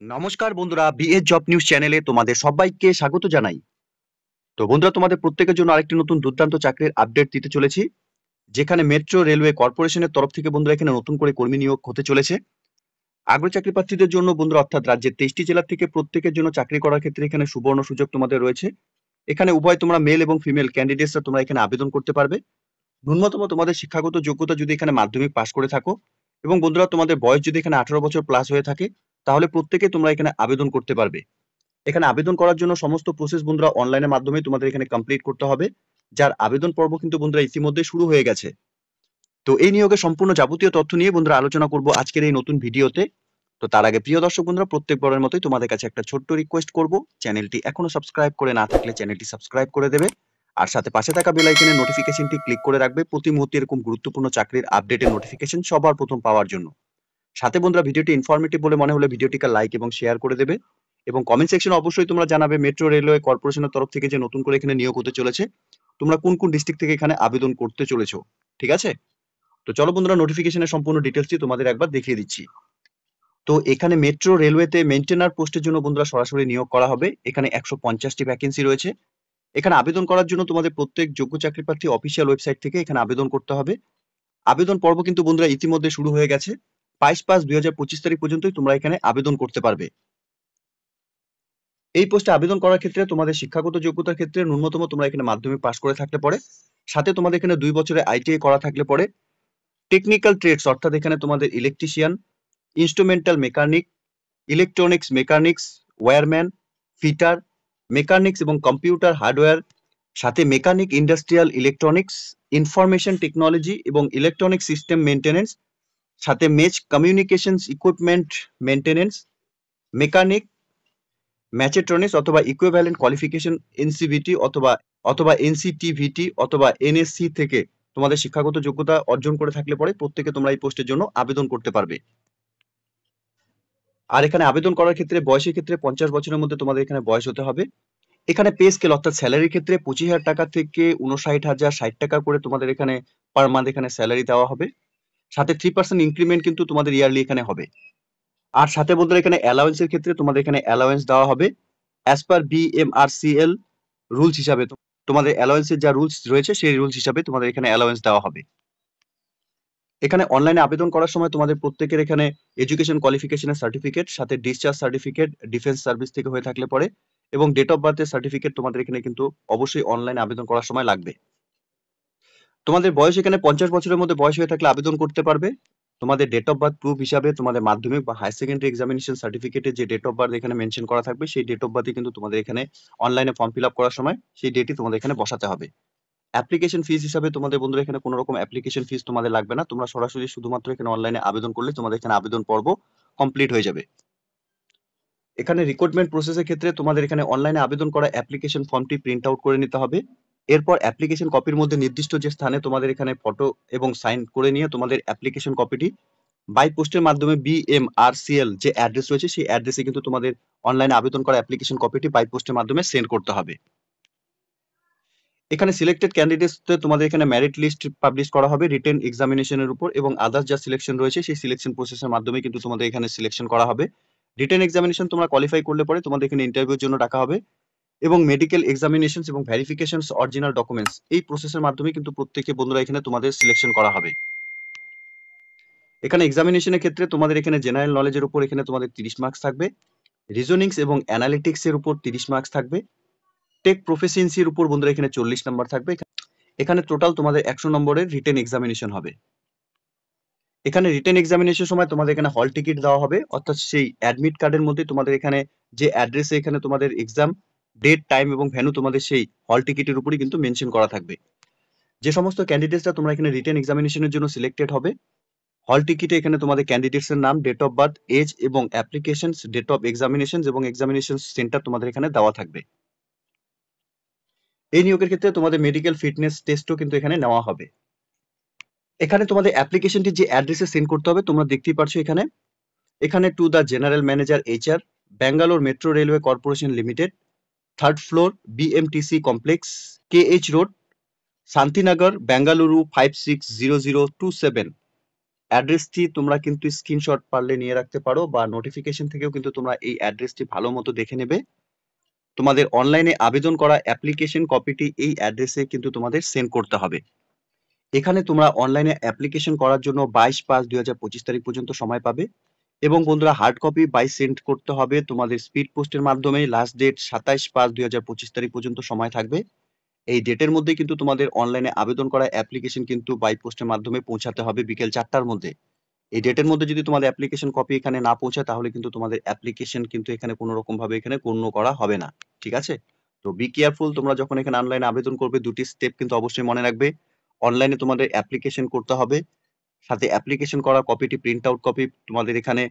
নমস্কার বন্ধুরা, BS job news চ্যানেলে তোমাদের সবাইকে স্বাগত জানাই। তো বন্ধুরা, তোমাদের প্রত্যেকের জন্য আরেকটি নতুন দুর্দান্ত চাকরির আপডেট দিতে চলেছি, যেখানে মেট্রো রেলওয়ে কর্পোরেশনের তরফ থেকে বন্ধুরা এখানে নতুন করে কর্মী নিয়োগ হতে চলেছে। আগ্রহী চাকরি প্রার্থীদের জন্য বন্ধুরা, অর্থাৎ রাজ্যের 23টি জেলা থেকে প্রত্যেকের জন্য চাকরি করার ক্ষেত্রে এখানে সুবর্ণ সুযোগ তোমাদের রয়েছে। এখানে উভয় তোমরা মেল এবং ফিমেল ক্যান্ডিডেটসরা তোমরা এখানে আবেদন করতে পারবে। ন্যূনতম তোমাদের শিক্ষাগত যোগ্যতা যদি এখানে মাধ্যমিক পাশ করে থাকো এবং বন্ধুরা তোমাদের বয়স যদি এখানে 18 বছর প্লাস হয়ে থাকে, তাহলে প্রত্যেকে তোমরা এখানে আবেদন করতে পারবে। এখানে আবেদন করার জন্য সমস্ত প্রসেস বন্ধুরা অনলাইনের মাধ্যমে তোমাদের এখানে কমপ্লিট করতে হবে, যার আবেদন পর্ব কিন্তু বন্ধুরা ইতিমধ্যে শুরু হয়ে গেছে। তো এই নিয়োগের সম্পূর্ণ যাবতীয় তথ্য নিয়ে বন্ধুরা আলোচনা করব আজকের এই নতুন ভিডিওতে। তো তার আগে প্রিয় দর্শক বন্ধুরা, প্রত্যেকবারের মতোই তোমাদের কাছে একটা ছোট্ট রিকোয়েস্ট করব, চ্যানেলটি এখনো সাবস্ক্রাইব করে না থাকলে চ্যানেলটি সাবস্ক্রাইব করে দেবে, আর সাথে পাশে থাকা বেল আইকনের নোটিফিকেশনটি ক্লিক করে রাখবে প্রতি মুহূর্তে এরকম গুরুত্বপূর্ণ চাকরির আপডেটের নোটিফিকেশন সবার প্রথম পাওয়ার জন্য। সাথে বন্ধুরা, ভিডিওটি ইনফরমেটিভ বলে মনে হলে ভিডিওটিকে লাইক এবং শেয়ার করে দেবে, এবং কমেন্ট সেকশনে অবশ্যই তোমরা জানাবে মেট্রো রেলওয়ে কর্পোরেশনের তরফ থেকে যে নতুন করে এখানে নিয়োগ হতে চলেছে, তোমরা কোন কোন ডিস্ট্রিক্ট থেকে এখানে আবেদন করতে চলেছো। ঠিক আছে? তো চলো বন্ধুরা, নোটিফিকেশনের সম্পূর্ণ ডিটেলসটি তোমাদের একবার দেখিয়ে দিচ্ছি। তো এখানে মেট্রো রেলওয়েতে মেইনটেনার পোস্টের জন্য বন্ধুরা সরাসরি নিয়োগ করা হবে। এখানে 150টি ভ্যাকেন্সি রয়েছে। এখানে আবেদন করার জন্য তোমাদের প্রত্যেক যোগ্য চাকরি প্রার্থী অফিসিয়াল ওয়েবসাইট থেকে এখানে আবেদন করতে হবে। আবেদন পর্ব কিন্তু বন্ধুরা ইতিমধ্যে শুরু হয়ে গেছে। 22/5/2025 তারিখ পর্যন্তই তোমরা এখানে আবেদন করতে পারবে। এই পোস্টে আবেদন করার ক্ষেত্রে তোমাদের শিক্ষাগত যোগ্যতার ক্ষেত্রে ন্যূনতম তোমরা এখানে মাধ্যমিক পাশ করে থাকলে পরে, সাথে তোমাদের এখানে 2 বছরের আইটিআই করা থাকলে পরে, টেকনিক্যাল ট্রেডস অর্থাৎ এখানে তোমাদের electrician, instrumental mechanic, electronics mechanics, wireman, fitter, mechanics এবং কম্পিউটার হার্ডওয়্যার, সাথে mechanic industrial electronics, information technology এবং ইলেকট্রনিক সিস্টেম মেইনটেনেন্স, সাথে mech communications equipment maintenance, mechanic, mechatronics অথবা ইকুইভ্যালেন্ট কোয়ালিফিকেশন এনসিভিটি অথবা অথবা এনসিটিভিটি অথবা এনএসসি থেকে তোমাদের শিক্ষাগত যোগ্যতা অর্জন করে থাকলে পরে প্রত্যেকে তোমরা এই পোস্টের জন্য আবেদন করতে পারবে। আর এখানে আবেদন করার ক্ষেত্রে বয়সের ক্ষেত্রে 50 বছরের মধ্যে তোমাদের এখানে বয়স হতে হবে। এখানে পে স্কেল অর্থাৎ স্যালারির ক্ষেত্রে 25,000 টাকা থেকে 59,060 টাকা করে তোমাদের এখানে পার মান্থ এখানে স্যালারি দেওয়া হবে। সাথে 3% ইনক্রিমেন্ট কিন্তু তোমাদের ইয়ারলি এখানে হবে। আর সাথে বন্ধুরা এখানে অ্যালাওয়েন্সের ক্ষেত্রে তোমাদের এখানে অ্যালাওয়েন্স দেওয়া হবে অ্যাজ পার বিএমআরসিএল রুলস হিসাবে। তোমাদের অ্যালাওয়েন্সের যা রুলস রয়েছে সেই রুলস হিসাবে তোমাদের এখানে অ্যালাওয়েন্স দেওয়া হবে। এখানে অনলাইনে আবেদন করার সময় তোমাদের প্রত্যেকের এখানে এডুকেশন কোয়ালিফিকেশনের সার্টিফিকেট, সাথে ডিসচার্জ সার্টিফিকেট ডিফেন্স সার্ভিস থেকে হয়ে থাকলে পরে, এবং ডেট অফ বার্থের সার্টিফিকেট তোমাদের এখানে কিন্তু অবশ্যই অনলাইনে আবেদন করার সময় লাগবে। তোমাদের বয়স এখানে 50 বছরের মধ্যে বয়স হয়ে থাকলে আবেদন করতে পারবে। তোমাদের ডেট অফ বার্থ প্রুফ হিসাবে তোমাদের মাধ্যমিক বা হায়ার সেকেন্ডারি এক্সামিনেশন সার্টিফিকেটে যে ডেট অফ বার্থ এখানে মেনশন করা থাকবে, সেই ডেট অফ বার্থই কিন্তু তোমাদের এখানে অনলাইনে ফর্ম ফিল আপ করার সময় সেই ডেটই তোমাদের এখানে বসাতে হবে। অ্যাপ্লিকেশন ফিস হিসাবে তোমাদের বন্ধুরা এখানে কোনো রকম অ্যাপ্লিকেশন ফিস তোমাদের লাগবে না। তোমরা সরাসরি শুধুমাত্র এখানে অনলাইনে আবেদন করলে তোমাদের এখানে আবেদন পর্ব কমপ্লিট হয়ে যাবে। এখানে রিক্রুটমেন্ট প্রসেসের ক্ষেত্রে তোমাদের এখানে অনলাইনে আবেদন করা অ্যাপ্লিকেশন ফর্মটি প্রিন্ট আউট করে নিতে হবে। এরপর অ্যাপ্লিকেশন কপির মধ্যে নির্দিষ্ট যে স্থানে তোমাদের এখানে ফটো এবং সাইন করে নিয়ে তোমাদের অ্যাপ্লিকেশন কপিটি বাই পোস্টের মাধ্যমে বিএমআরসিএল যে অ্যাড্রেস রয়েছে সেই অ্যাড্রেসে কিন্তু তোমাদের অনলাইনে আবেদন করা অ্যাপ্লিকেশন কপিটি বাই পোস্টের মাধ্যমে সেন্ড করতে হবে। এখানে সিলেক্টেড ক্যান্ডিডেটসদের তোমাদের এখানে মেরিট লিস্ট পাবলিশ করা হবে রিটেন এক্সামিনেশনের উপর, এবং আদার্স যা সিলেকশন রয়েছে সেই সিলেকশন প্রসেসের মাধ্যমে কিন্তু তোমাদের এখানে সিলেকশন করা হবে। রিটেন এক্সামিনেশন তোমরা কোয়ালিফাই করলে পরে তোমাদের এখানে ইন্টারভিউর জন্য ডাকা হবে, এবং মেডিকেল এক্সামিনেশন এবং ভেরিফিকেশনস অরিজিনাল ডকুমেন্টস এই প্রসেসের মাধ্যমে কিন্তু প্রত্যেকে বন্ধুরা এখানে তোমাদের সিলেকশন করা হবে। এখানে এক্সামিনেশনের ক্ষেত্রে তোমাদের এখানে জেনারেল নলেজের উপর এখানে তোমাদের 30 মার্কস থাকবে, রিজনিংস এবং অ্যানালিটিক্স এর উপর 30 মার্কস থাকবে, টেক প্রফিসিয়েন্সির উপর বন্ধুরা এখানে 40 নাম্বার থাকবে। এখানে টোটাল তোমাদের 100 নম্বরের রিটেন এক্সামিনেশন হবে। এখানে রিটেন এক্সামিনেশনের সময় তোমাদের এখানে হল টিকিট দেওয়া হবে, অর্থাৎ সেই অ্যাডমিট কার্ডের মধ্যে তোমাদের এখানে যে অ্যাড্রেসে এখানে তোমাদের এক্সাম ডেট, টাইম এবং ভেন্যু তোমাদের সেই হল টিকিটের উপরই কিন্তু মেনশন করা থাকবে। যে সমস্ত ক্যান্ডিডেটসরা তোমরা এখানে রিটেন এক্সামিনেশনের জন্য সিলেক্টেড হবে, হল টিকিটে এখানে তোমাদের ক্যান্ডিডেটসের নাম, ডেট অফ বার্থ, এজ এবং অ্যাপ্লিকেশনস, ডেট অফ এক্সামিনেশন এবং এক্সামিনেশন সেন্টার তোমাদের এখানে দেওয়া থাকবে। এই নিয়োগের ক্ষেত্রে তোমাদের মেডিকেল ফিটনেস টেস্টও কিন্তু এখানে নেওয়া হবে। এখানে তোমাদের অ্যাপ্লিকেশনটি যে অ্যাড্রেসে সেন্ড করতে হবে তোমরা দেখতেই পারছো এখানে। এখানে to the general manager HR, Bangalore metro railway corporation limited, 3rd floor, BMTC complex, KH road, Shantinagar, Bengaluru 560027। অ্যাড্রেসটি তোমরা কিন্তু স্ক্রিনশট পারলে নিয়ে রাখতে পারো, বা নোটিফিকেশন থেকেও কিন্তু তোমরা এই অ্যাড্রেসটি ভালো মতো দেখে নেবে। তোমাদের অনলাইনে আবেদন করা অ্যাপ্লিকেশন কপিটি এই অ্যাড্রেসে কিন্তু তোমাদের সেন্ড করতে হবে। এখানে তোমরা অনলাইনে অ্যাপ্লিকেশন করার জন্য 22/5/2025 তারিখ পর্যন্ত সময় পাবে, এবং বন্ধুরা হার্ড কপি বাই সেন্ড করতে হবে তোমাদের স্পিড পোস্টের মাধ্যমে। লাস্ট ডেট 27/5/2025 তারিখ পর্যন্ত সময় থাকবে। এই ডেটের মধ্যে কিন্তু তোমাদের অনলাইনে আবেদন করা অ্যাপ্লিকেশন কিন্তু বাই পোস্টের মাধ্যমে পৌঁছাতে হবে বিকেল 4টার মধ্যে। এই ডেটের মধ্যে যদি তোমাদের অ্যাপ্লিকেশন কপি এখানে না পৌঁছায়, তাহলে কিন্তু তোমাদের অ্যাপ্লিকেশন কিন্তু এখানে কোনো রকম ভাবে এখানে গণ্য করা হবে না। ঠিক আছে? তো বি কেয়ারফুল, তোমরা যখন এখানে অনলাইনে আবেদন করবে দুটি স্টেপ কিন্তু অবশ্যই মনে রাখবে। অনলাইনে তোমাদের অ্যাপ্লিকেশন করতে হবে, সাথে অ্যাপ্লিকেশন করা কপিটি প্রিন্ট আউট কপি তোমাদের এখানে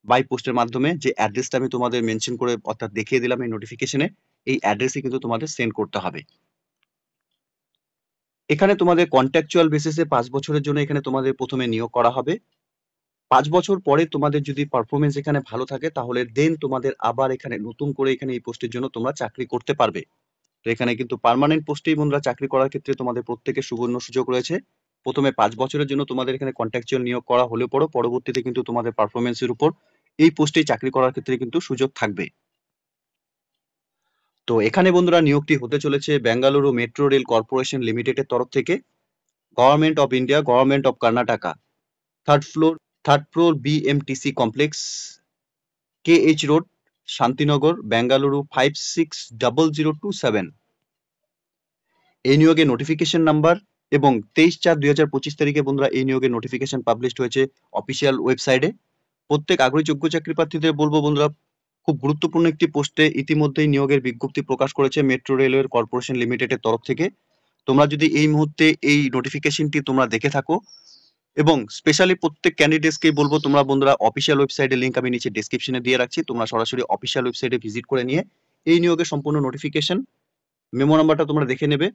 বাই পোস্টের মাধ্যমে, যে অ্যাড্রেসটা আমি তোমাদের মেনশন করে অর্থাৎ দেখিয়ে দিলাম এই নোটিফিকেশনে, এই অ্যাড্রেসে কিন্তু তোমাদের সেন্ড করতে হবে। এখানে তোমাদের কন্ট্রাকচুয়াল বেসিসে 5 বছরের জন্য এখানে তোমাদের প্রথমে নিয়োগ করা হবে। 5 বছর পরে তোমাদের যদি পারফরমেন্স এখানে ভালো থাকে, তাহলে দেন তোমাদের আবার এখানে নতুন করে এখানে এই পোস্টের জন্য তোমরা চাকরি করতে পারবে। তো এখানে কিন্তু পার্মানেন্ট পোস্টেই বন্ধুরা চাকরি করার ক্ষেত্রে তোমাদের প্রত্যেকের সুবর্ণ সুযোগ রয়েছে। প্রথমে 5 বছরের জন্য তোমাদের এখানে কন্ট্রাকচুয়াল নিয়োগ করা হলেও পরবর্তীতে কিন্তু তোমাদের পারফরমেন্সের উপর এই পোস্টেই চাকরি করার ক্ষেত্রে কিন্তু সুযোগ থাকবে। তো এখানে বন্ধুরা নিয়োগটি হতে চলেছে বেঙ্গালুরু মেট্রো রেল কর্পোরেশন লিমিটেডের তরফ থেকে, government of India, government of Karnataka, third floor BMTC complex, KH road, Shantinagar, Bengaluru 560027। এই নিয়োগের নোটিফিকেশন নাম্বার এবং 23/4/2025 তারিখে বন্ধুরা এই নিয়োগের নোটিফিকেশন পাবলিশড হয়েছে অফিসিয়াল ওয়েবসাইটে। প্রত্যেক আগ্রহী যোগ্য চাকরি প্রার্থীদের বলবো বন্ধুরা, খুব গুরুত্বপূর্ণ একটি পোস্টে ইতিমধ্যেই নিয়োগের বিজ্ঞপ্তি প্রকাশ করেছে মেট্রো রেলওয়ে কর্পোরেশন লিমিটেডের তরফ থেকে। তোমরা যদি এই মুহূর্তে এই নোটিফিকেশনটি তোমরা দেখে থাকো, এবং স্পেশালি প্রত্যেক ক্যান্ডিডেটসকেই বলবো তোমরা বন্ধুরা অফিসিয়াল ওয়েবসাইটের লিংক আমি নিচে ডেসক্রিপশনে দিয়ে রাখছি, তোমরা সরাসরি অফিসিয়াল ওয়েবসাইটে ভিজিট করে নিয়ে এই নিয়োগের সম্পূর্ণ নোটিফিকেশন মেমো নাম্বারটা তোমরা দেখে নেবে।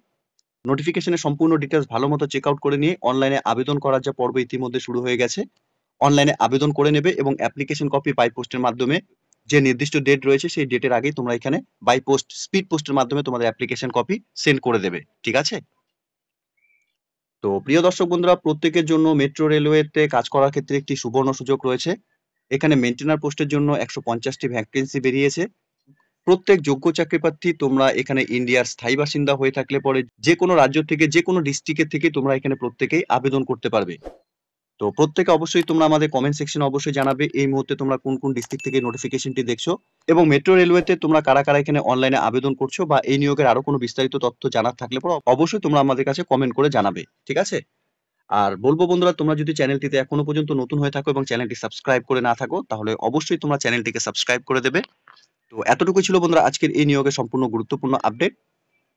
নোটিফিকেশনের সম্পূর্ণ ডিটেলস ভালো মতো চেক আউট করে নিয়ে অনলাইনে আবেদন করার যা পর্ব ইতিমধ্যে শুরু হয়ে গেছে, অনলাইনে আবেদন করে নেবে, এবং অ্যাপ্লিকেশন কপি বাই পোস্টের মাধ্যমে যে নির্দিষ্ট ডেট রয়েছে সেই ডেটের আগেই তোমরা এখানে বাই পোস্ট স্পিড পোস্টের মাধ্যমে তোমাদের অ্যাপ্লিকেশন কপি সেন্ড করে দেবে। ঠিক আছে? তো প্রিয় দর্শক বন্ধুরা, প্রত্যেকের জন্য মেট্রো রেলওয়েতে কাজ করার ক্ষেত্রে একটি সুবর্ণ সুযোগ রয়েছে। এখানে মেইনটেইনার পোস্টের জন্য 150টি ভ্যাকেন্সি বেরিয়েছে। প্রত্যেক যোগ্য চাকরি প্রার্থী তোমরা এখানে ইন্ডিয়ার স্থায়ী বাসিন্দা হয়ে থাকলে পরে যে কোনো রাজ্য থেকে, যে কোনো ডিস্ট্রিক্টের থেকে তোমরা এখানে প্রত্যেকেই আবেদন করতে পারবে। তো প্রত্যেকে অবশ্যই তোমরা আমাদের কমেন্ট সেকশনে অবশ্যই জানাবে এই মুহূর্তে তোমরা কোন কোন ডিস্ট্রিক্ট থেকে নোটিফিকেশনটি দেখছো, এবং মেট্রো রেলওয়েতে তোমরা কারা কারা এখানে অনলাইনে আবেদন করছো, বা এই নিয়োগের আরো কোনো বিস্তারিত তথ্য জানার থাকলে পরে অবশ্যই তোমরা আমাদের কাছে কমেন্ট করে জানাবে। ঠিক আছে? আর বলবো বন্ধুরা, তোমরা যদি চ্যানেলটিতে এখনো পর্যন্ত নতুন হয়ে থাকো এবং চ্যানেলটি সাবস্ক্রাইব করে না থাকো, তাহলে অবশ্যই তোমরা চ্যানেলটিকে সাবস্ক্রাইব করে দেবে। তো এতটুকুই ছিল বন্ধুরা আজকের এই নিয়োগের সম্পূর্ণ গুরুত্বপূর্ণ আপডেট।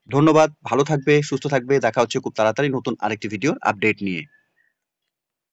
ধন্যবাদ, ভালো থাকবে, সুস্থ থাকবে, দেখা হচ্ছে খুব তাড়াতাড়ি নতুন আরেকটি ভিডিওর আপডেট নিয়ে।